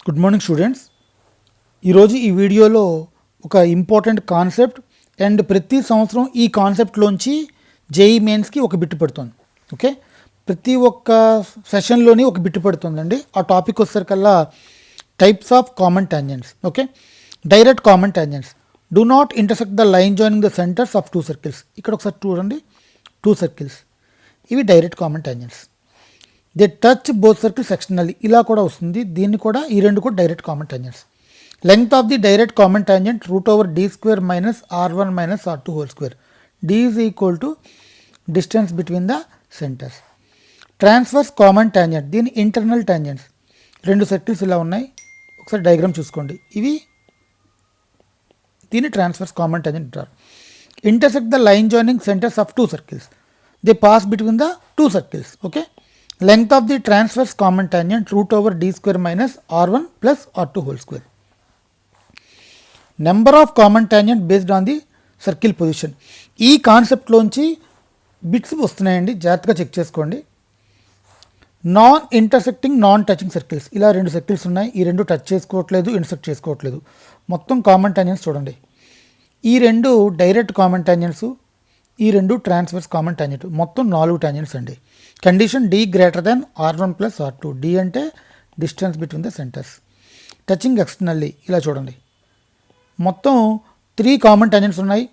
Good morning students. ఈరోజు ఈ వీడియోలో ఒక ఇంపార్టెంట్ కాన్సెప్ట్ అండ్ ప్రతి సంవత్సరం ఈ కాన్సెప్ట్లోంచి జేఈ మెయిన్స్కి ఒక బిట్ పడుతుంది. ఓకే, ప్రతి ఒక్క సెషన్లోని ఒక బిట్ పడుతుందండి. ఆ టాపిక్ వచ్చేసరికల్లా types of common tangents. Okay, direct common tangents do not intersect the line joining the centres of two circles. ఇక్కడ ఒకసారి చూడండి, టూ సర్కిల్స్ ఇవి direct common tangents. They touch both circles externally, ఇలా కూడా వస్తుంది. దీన్ని కూడా ఈ రెండు కూడా direct common tangents. Length of the direct common tangent root over d square minus r1 minus r2 whole square. d is equal to distance between the centres. Transverse common tangent, దీని internal tangents. రెండు circles ఇలా ఉన్నాయి, ఒకసారి diagram చూసుకోండి. ఇవి దీన్ని transverse common tangent అంటారు. Intersect the line joining centres of two circles. They pass between the two circles. Okay, length of the transverse common tangent root over d square minus r1 plus r2 whole square. Number of common tangent based on the circle position. ఈ కాన్సెప్ట్లోంచి bits వస్తున్నాయండి, జాగ్రత్తగా check చేసుకోండి. Non intersecting non touching circles, ఇలా రెండు circles ఉన్నాయి. ఈ రెండు touch చేసుకోవట్లేదు, ఇంటర్సెక్ట్ చేసుకోవట్లేదు. మొత్తం కామన్ టాంజెంట్స్ చూడండి. ఈ రెండు డైరెక్ట్ కామన్ టాంజెంట్స్, ఈ రెండు ట్రాన్స్వర్స్ కామన్ టాంజెంట్. మొత్తం 4 టాంజెంట్స్ అండి. Condition d greater than r1 plus r2. d అంటే distance between the centres. Touching externally, ఇలా చూడండి. మొత్తం 3 కామన్ టాంజెంట్స్ ఉన్నాయి,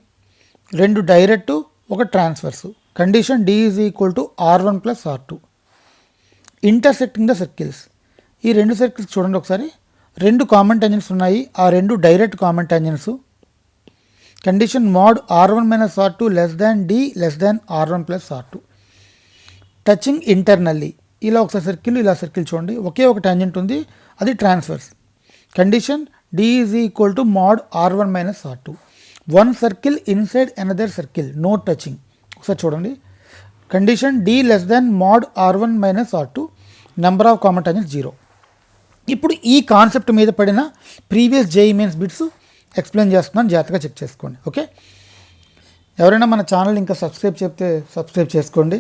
2 డైరెక్ట్, ఒక transverse. Condition d is equal to r1 plus r2. Intersecting the circles, ఈ రెండు సర్కిల్స్ చూడండి ఒకసారి. 2 కామన్ టాంజెంట్స్ ఉన్నాయి, ఆ 2 direct common tangents. Condition mode r1 minus r2 less than d less దాన్ r1 plus r2. Touching internally, ఇలా ఒకసారి circle, ఇలా circle చూడండి. ఒకే ఒక టాంజెంట్ ఉంది, అది transverse. Condition d is equal to mod r1 minus r2. One circle inside another circle, no touching. ఒకసారి చూడండి. Condition d less than mod r1 minus r2. Number of common tangents 0. ఇప్పుడు ఈ concept మీద పడిన previous JEE Mains bits explain చేస్తున్నాను, జాగ్రత్తగా check చేసుకోండి. Okay, ఎవరైనా మన ఛానల్ ఇంకా సబ్స్క్రైబ్ చెప్తే సబ్స్క్రైబ్ చేసుకోండి.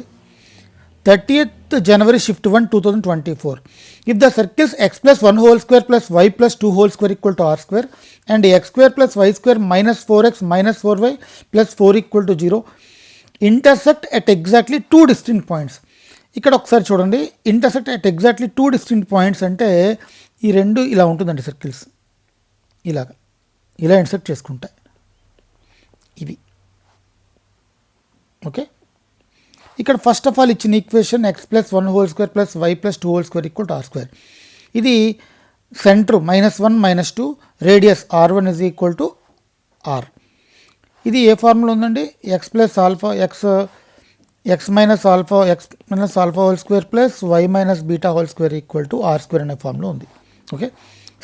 30th January shift 1 2024. If the circles x plus 1 whole square plus y plus 2 whole square equal to r square and x square plus y square minus 4x minus 4y plus 4 equal to 0 intersect at exactly 2 distinct points. ఇక్కడ ఒకసారి చూడండి, intersect at exactly 2 distinct points అంటే ఈ రెండు ఇలా ఉంటుందండి circles. ఇలా insect చేసుకుంటాయి ఇవి. ఓకే, ఇక్కడ ఫస్ట్ ఆఫ్ ఆల్ ఇచ్చిన equation x plus 1 whole square plus y plus 2 whole square equal to r square. ఇది centre -1 -2, radius r1 is equal to r. ఇది ఏ ఫార్ములా ఉందండి? x plus alpha x minus alpha whole square plus y minus beta whole square equal to r square అనే formula ఉంది. Okay,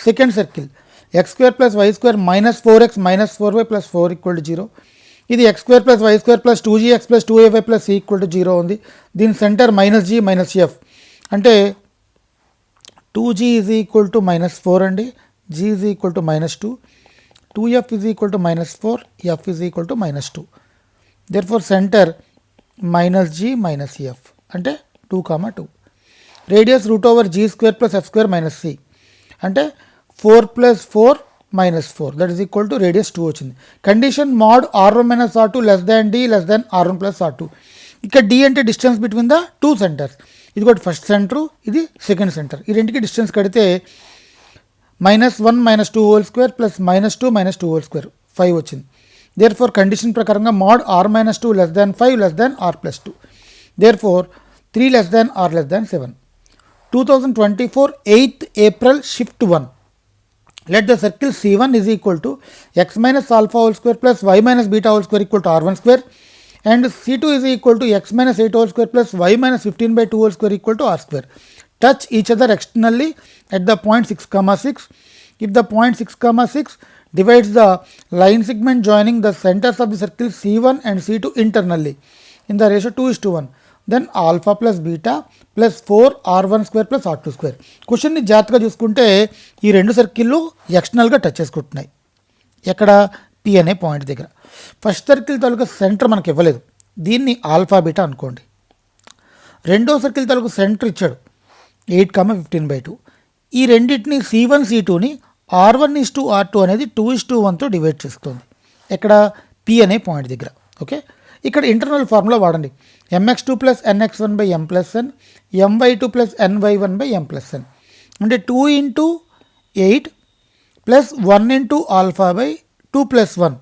second circle x square plus y square minus 4x minus 4y plus 4 equal to 0. ఇది x square plus y square plus 2gx plus 2ay plus c equal to 0 ఉంది. దీని centre -g minus f అంటే 2g is equal to -4 అండి, g is equal to -2, 2f is equal to -4, f is equal to -2. Therefore centre -g minus f అంటే 2, 2. Radius root over g square plus f square minus c అంటే 4 plus 4 minus 4, that is equal to radius 2 వచ్చింది. Condition mode r1 minus r2 less than d less దాన్ r1 plus r2. ఇక్కడ d అంటే distance between the two centres. ఇది కూడా first centre, ఇది second centre. ఈ రెండుకి distance కడితే -1 -2 whole square plus -2 -2 whole square 5 వచ్చింది. దేర్ ఫోర్ కండిషన్ ప్రకారంగా mod r -2 less than 5 less than r plus 2. Therefore 3 less than r less than 7. 2024 8th April shift 1. Let the circle C1 is equal to x minus alpha whole square plus y minus beta whole square equal to r1 square and C2 is equal to x minus 8 whole square plus y minus 15 by 2 whole square equal to r square. Touch each other externally at the point 6, 6. If the point 6, 6 divides the line segment joining the centers of the circle C1 and C2 internally in the ratio 2:1, then alpha plus beta plus 4 r1 square plus r2 square. క్వశ్చన్ని జాగ్రత్తగా చూసుకుంటే ఈ రెండు సర్కిళ్ళు ఎక్స్టర్నల్గా touch చేసుకుంటున్నాయి. ఎక్కడ? P అనే point దగ్గర. First circle తాలూకా centre మనకి ఇవ్వలేదు, దీన్ని ఆల్ఫా బీటా అనుకోండి. రెండో సర్కిల్ తాలూకా సెంటర్ ఇచ్చాడు 8, 15/2. ఈ రెండింటిని C1 C2ని R1:R2 అనేది 2:1తో డివైడ్ చేస్తుంది. ఎక్కడ P అనే పాయింట్ దగ్గర. ఓకే, ఇక్కడ ఇంటర్నల్ ఫార్ములా వాడండి. mx2 plus nx1 by m plus n, my2 plus ny1 by m plus n. అంటే 2 into 8 plus 1 into alpha by 2 plus 1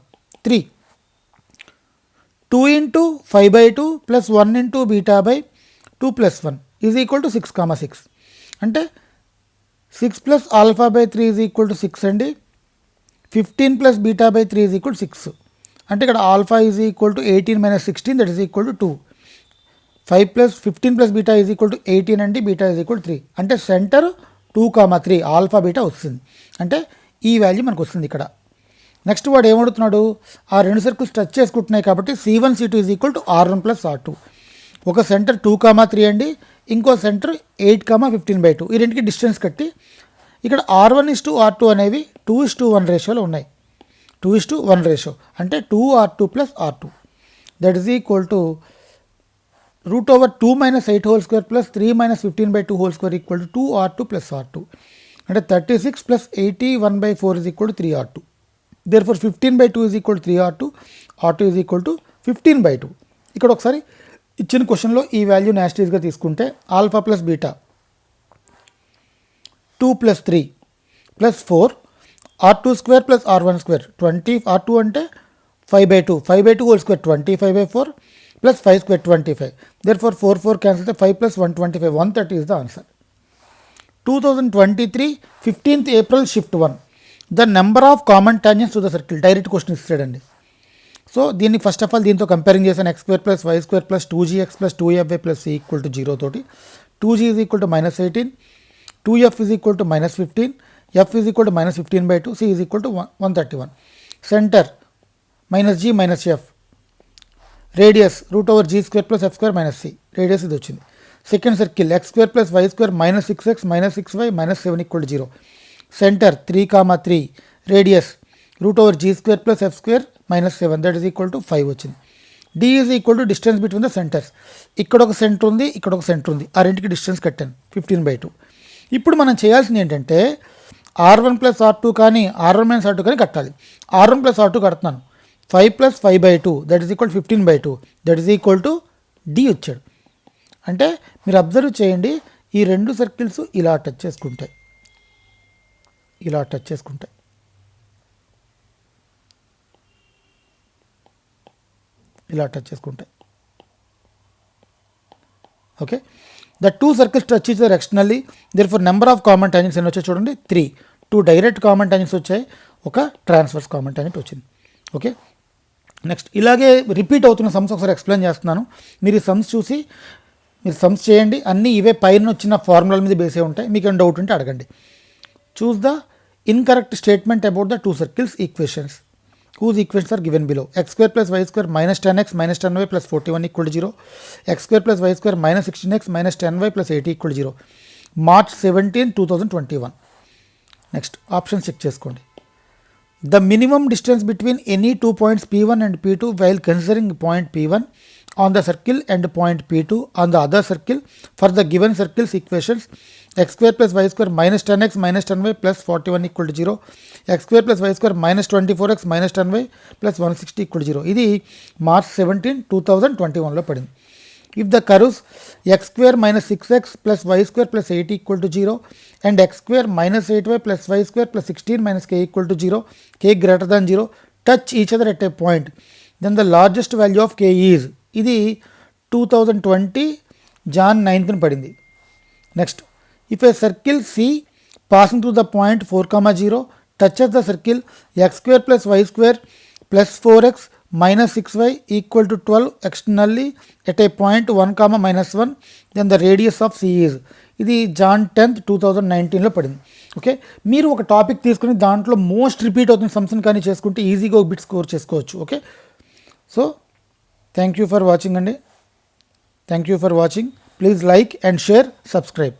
3, 2 into 5/2 plus 1 into beta by 2 plus 1 is equal to 6,6. అంటే 6 plus alpha by 3 is equal to 6 అండి. 15 plus beta by 3 is equal to 6. అంటే ఇక్కడ alpha is equal to 18 minus 16, that is equal to 2. 5 plus 15 plus beta is equal to 18 అండి. Beta is equal to 3. అంటే centre 2,3 alpha beta వస్తుంది. అంటే ఈ value మనకు వస్తుంది ఇక్కడ. నెక్స్ట్ వాడు ఏమడుగుతున్నాడు, ఆ రెండు సర్కిల్స్ టచ్ చేసుకుంటున్నాయి కాబట్టి C1 C2 is equal to R1 plus R2. ఒక సెంటర్ 2,3 అండి, ఇంకో సెంటర్ 8,15/2. ఈ రెండుకి డిస్టెన్స్ కట్టి ఇక్కడ R1:R2 అనేవి 2:1 రేషియోలో ఉన్నాయి. 2:1 రేషియో అంటే 2R2 plus R2, that is equal to √2 - 8 whole square plus 3 - 15/2 whole square equal to 2R2 plus R2. అంటే 36 plus 81/4 is equal to 3R2. Therefore 15/2 is equal to 3R2, R2 is equal to 15/2. ఇక్కడ ఒకసారి ఇచ్చిన క్వశ్చన్లో ఈ వాల్యూని యాస్టీస్గా తీసుకుంటే alpha plus beta 2 plus 3 plus 4 R2 square plus R1 square 20, R2 అంటే 5/2, 5/2 whole square 25/4 plus 5 square 25. Therefore 4 cancel అయితే 5 plus 125, 130 is the answer. 2023 15th April shift 1, the number of common tangents to the circle. Direct question ఇస్తాడండి. So దీన్ని first of all దీంతో comparing చేశాను. x² plus y² plus 2gx plus 2fy plus c equal to 0 తోటి 2g is equal to -18, 2f is equal to -15, f is equal to -15/2, c is equal to 131. Centre -g - f, radius √g² plus f² - c, radius ఇది వచ్చింది. Second circle x² plus y² -6x -6y -7 equal to 0. Centre 3,3, radius √g² plus f² -7, that is equal to 5 వచ్చింది. d is equal to distance between the centres. ఇక్కడ ఒక centre ఉంది, ఇక్కడ ఒక centre ఉంది, ఆ రెండుకి డిస్టెన్స్ కట్టాను 15/2. ఇప్పుడు మనం చేయాల్సింది ఏంటంటే R1 ప్లస్ R2 కానీ R1 - R2 కానీ కట్టాలి. R1 ప్లస్ R2 కడుతున్నాను. 5 plus 5/2 that is equal 15/2, that is equal to d వచ్చాడు. అంటే మీరు అబ్జర్వ్ చేయండి, ఈ రెండు సర్కిల్స్ ఇలా టచ్ చేసుకుంటాయి, ఇలా టచ్ చేసుకుంటాయి. ఇలా టచ్ చేసుకుంటాయి. Okay, the two circles touch each other externally. Therefore number of common tangents ఎన్ని వచ్చాయి చూడండి, 3. 2 డైరెక్ట్ కామన్ టాంజెంట్స్ వచ్చాయి, ఒక ట్రాన్స్వర్స్ కామన్ టాంజెంట్ వచ్చింది. ఓకే, నెక్స్ట్ ఇలాగే రిపీట్ అవుతున్న సమ్స్ ఒకసారి ఎక్స్ప్లెయిన్ చేస్తున్నాను. మీరు ఈ సమ్స్ చూసి మీరు సమ్స్ చేయండి. అన్నీ ఇవే పైన వచ్చిన ఫార్ములాల మీద బేసే ఉంటాయి. మీకు ఏమైనా డౌట్ ఉంటే అడగండి. Choose the incorrect statement about the two circles equations. whose equations are given below. x² plus y² minus 10x minus 10y plus 41 equal to 0. x² plus y² minus 16x minus 10y plus 80 equal to 0. March 17, 2021. Next, options check చేసుకోండి. The minimum distance between any 2 points P1 and P2 while considering point P1 on the circle and point P2 on the other circle for the given circles equations x² plus y² minus 10x minus 10y plus 41 equal to 0. x² plus y² minus 24x minus 10y plus 160 equal to 0. ఇది March 17, 2021లో పడింది. If the curves x² minus 6x plus y² plus 8 equal to 0 and x² minus 8y plus y² plus 16 minus k equal to 0, k greater than 0, touch each other at a point, then the largest value of k is. ఇది 2020 Jan 9th పడింది. Next, if a circle C passing through the point 4,0 touches the circle x² plus y² plus 4x minus 6y equal to 12 externally at a point 1, minus 1, then the radius of C is. ఇది Jan 10th, 2019లో పడింది. Okay, మీరు ఒక topic తీసుకుని దాంట్లో most repeat అవుతున్న సమ్స్ని కానీ చేసుకుంటే ఈజీగా ఒక బిట్ స్కోర్ చేసుకోవచ్చు. Okay, so thank you for watching అండి. Thank you for watching. Please like and share, subscribe.